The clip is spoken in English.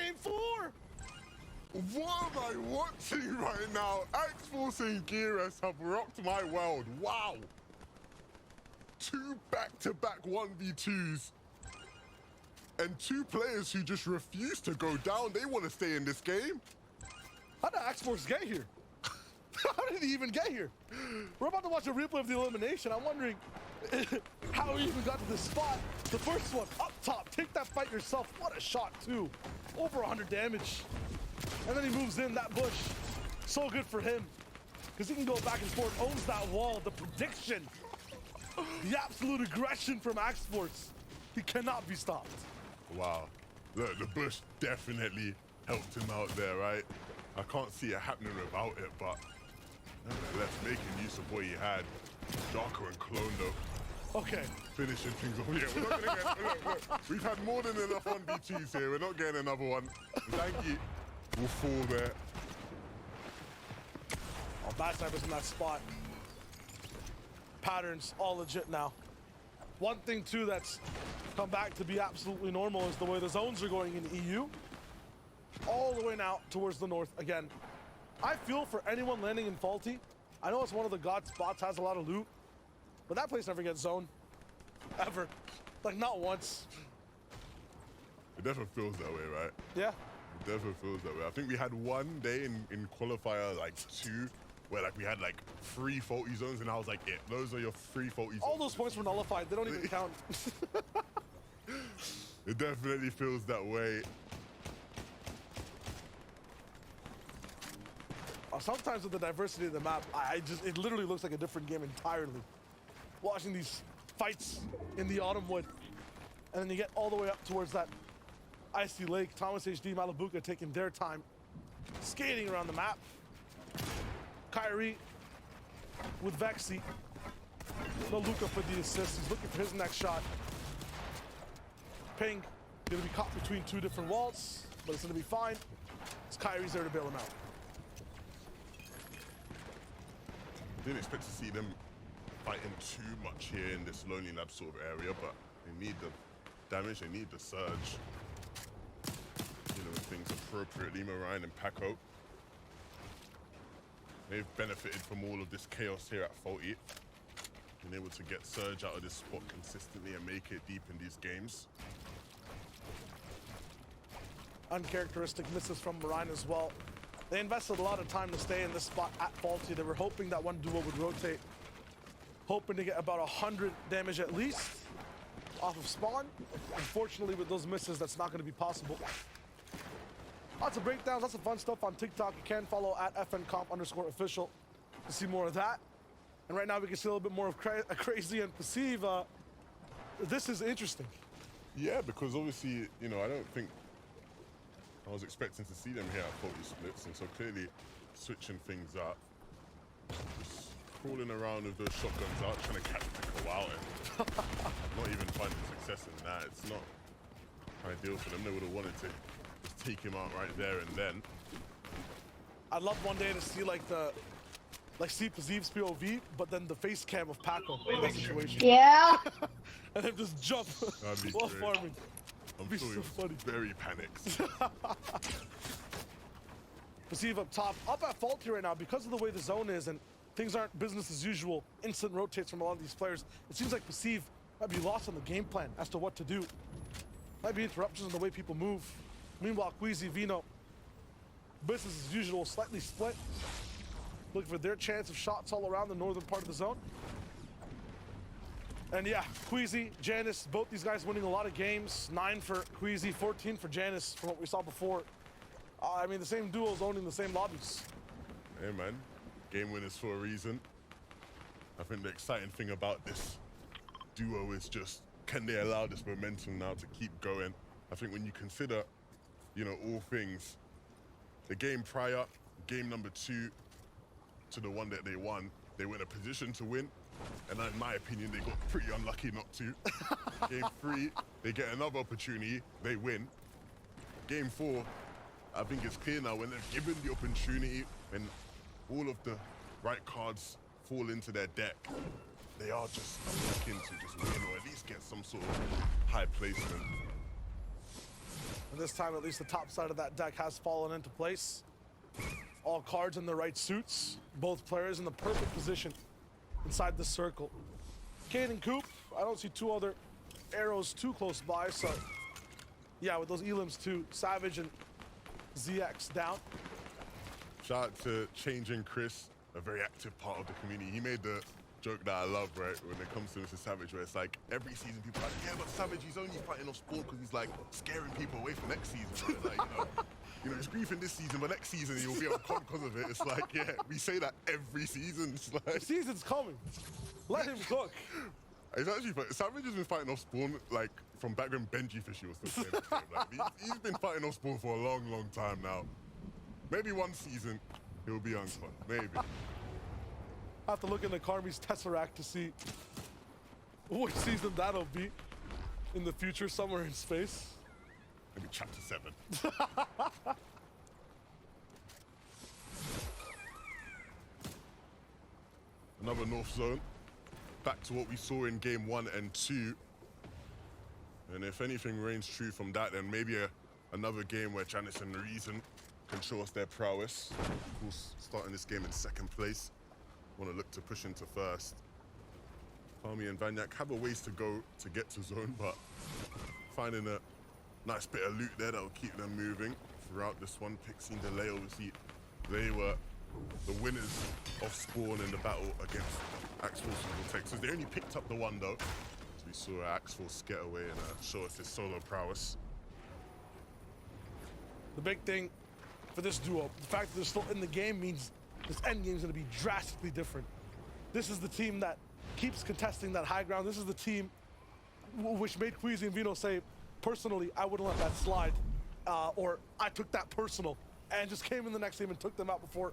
game 4. What am I watching right now? X-Force and Gearus have rocked my world. Wow. 2 back-to-back 1v2s. And 2 players who just refuse to go down. They want to stay in this game. How did X-Force get here? How did he even get here? We're about to watch a replay of the elimination. I'm wondering how he even got to this spot. The first one, up top. Take that fight yourself. What a shot, too. Over 100 damage. And then he moves in that bush. So good for him. Because he can go back and forth, owns that wall. The prediction. The absolute aggression from X-Force. He cannot be stopped. Wow. Look, the bush definitely helped him out there, right? I can't see it happening without it, but nevertheless, making use of what he had. Darker and Clone, though. Okay. Finishing things off. Yeah, we're not gonna get... Look. We've had more than enough 1v2s here. We're not getting another one. Zangi will fall there. Oh, Bad Sniper's in that spot. Patterns, all legit now. One thing, too, that's come back to be absolutely normal is the way the zones are going in EU. All the way now towards the north again. I feel for anyone landing in Faulty. I know it's one of the god spots, has a lot of loot, but that place never gets zoned. Ever. Like, not once. It definitely feels that way, right? Yeah. It definitely feels that way. I think we had one day in qualifier, like 2, where like we had like 3 faulty zones, and I was like, yeah, those are your 3 faulty zones. All those points were nullified. They don't even count. It definitely feels that way. Sometimes with the diversity of the map, it literally looks like a different game entirely. Watching these fights in the autumn wood, and then you get all the way up towards that icy lake. Thomas HD, Malibuca taking their time, skating around the map. Kyrie with Vexy. No Luca for the assist. He's looking for his next shot. Ping gonna be caught between 2 different walls, but it's gonna be fine. It's Kyrie's there to bail him out. Didn't expect to see them fighting too much here in this Lonely Lab sort of area, but they need the damage, they need the surge. Dealing with things appropriately, Marine and Paco. They've benefited from all of this chaos here at Faulty. Been able to get surge out of this spot consistently and make it deep in these games. Uncharacteristic misses from Marine as well. They invested a lot of time to stay in this spot at Faulty. They were hoping that one duo would rotate. Hoping to get about 100 damage at least off of spawn. Unfortunately, with those misses, that's not going to be possible. Lots of breakdowns, lots of fun stuff on TikTok. You can follow at FNComp_official to see more of that. And right now we can see a little bit more of Crazy and Perceive. This is interesting. Yeah, because obviously, you know, I don't think I was expecting to see them here at 40 splits, and so clearly switching things up. Just crawling around with those shotguns out, trying to catch Paco out, and not even finding success in that. It's not ideal for them. They would have wanted to just take him out right there and then. I'd love one day to see see Perceive's POV, but then the face cam of Paco in that situation. Yeah. And then just jump That'd be while great. farming. I'm Be sure so he was funny. very panicked. Perceive up top, up at Faulty right now because of the way the zone is and things aren't business as usual. Instant rotates from a lot of these players. It seems like Perceive might be lost on the game plan as to what to do. Might be interruptions in the way people move. Meanwhile, Queasy, Vino, business as usual, slightly split. Looking for their chance of shots all around the northern part of the zone. And yeah, Queasy, Janice, both these guys winning a lot of games. 9 for Queasy, 14 for Janice from what we saw before. I mean, the same duos owning the same lobbies. Hey man, game winners for a reason. I think the exciting thing about this duo is just, can they allow this momentum now to keep going? I think when you consider, you know, all things, the game prior, game number 2 to the one that they won, they were in a position to win. And in my opinion, they got pretty unlucky not to. Game 3, they get another opportunity, they win. Game 4, I think it's clear now when they're given the opportunity, when all of the right cards fall into their deck, they are just looking to just win or at least get some sort of high placement. And this time, at least the top side of that deck has fallen into place. All cards in the right suits. Both players in the perfect position inside the circle. Kane and Coop, I don't see two other arrows too close by, so yeah, with those elims too, Savage and ZX down. Shout out to Changing Chris, a very active part of the community. He made the joke that I love, right, when it comes to Mr. Savage, where it's like every season people are like, yeah, but Savage, he's only fighting off spawn because he's like scaring people away from next season. Right? Like, he's griefing this season, but next season he'll be on con because of it. It's like, yeah, we say that every season. It's like, The season's coming. Let him cook. it's actually funny. Savage has been fighting off spawn like from back when Benji Fishy was still playing the game. Like, he's been fighting off spawn for a long, long time now. Maybe one season he'll be on con. Maybe. I have to look into Karmi's Tesseract to see which season that'll be in the future, somewhere in space. Maybe chapter 7. Another North Zone. Back to what we saw in game 1 and 2. And if anything reigns true from that, then maybe another game where Janice and Reason can show us their prowess. Of course, starting this game in second place. Want to look to push into first. Kami and Vanyak have a ways to go to get to zone, but finding a nice bit of loot there that'll keep them moving throughout this one. Pixie and Delay, obviously, they were the winners of Spawn in the battle against Axe Force and Texas. They only picked up the one though. So we saw Axe Force get away and show us his solo prowess. The big thing for this duo, the fact that they're still in the game means this end game is going to be drastically different. This is the team that keeps contesting that high ground. This is the team which made Queasy and Vino say, personally, I wouldn't let that slide, or I took that personal, and just came in the next game and took them out before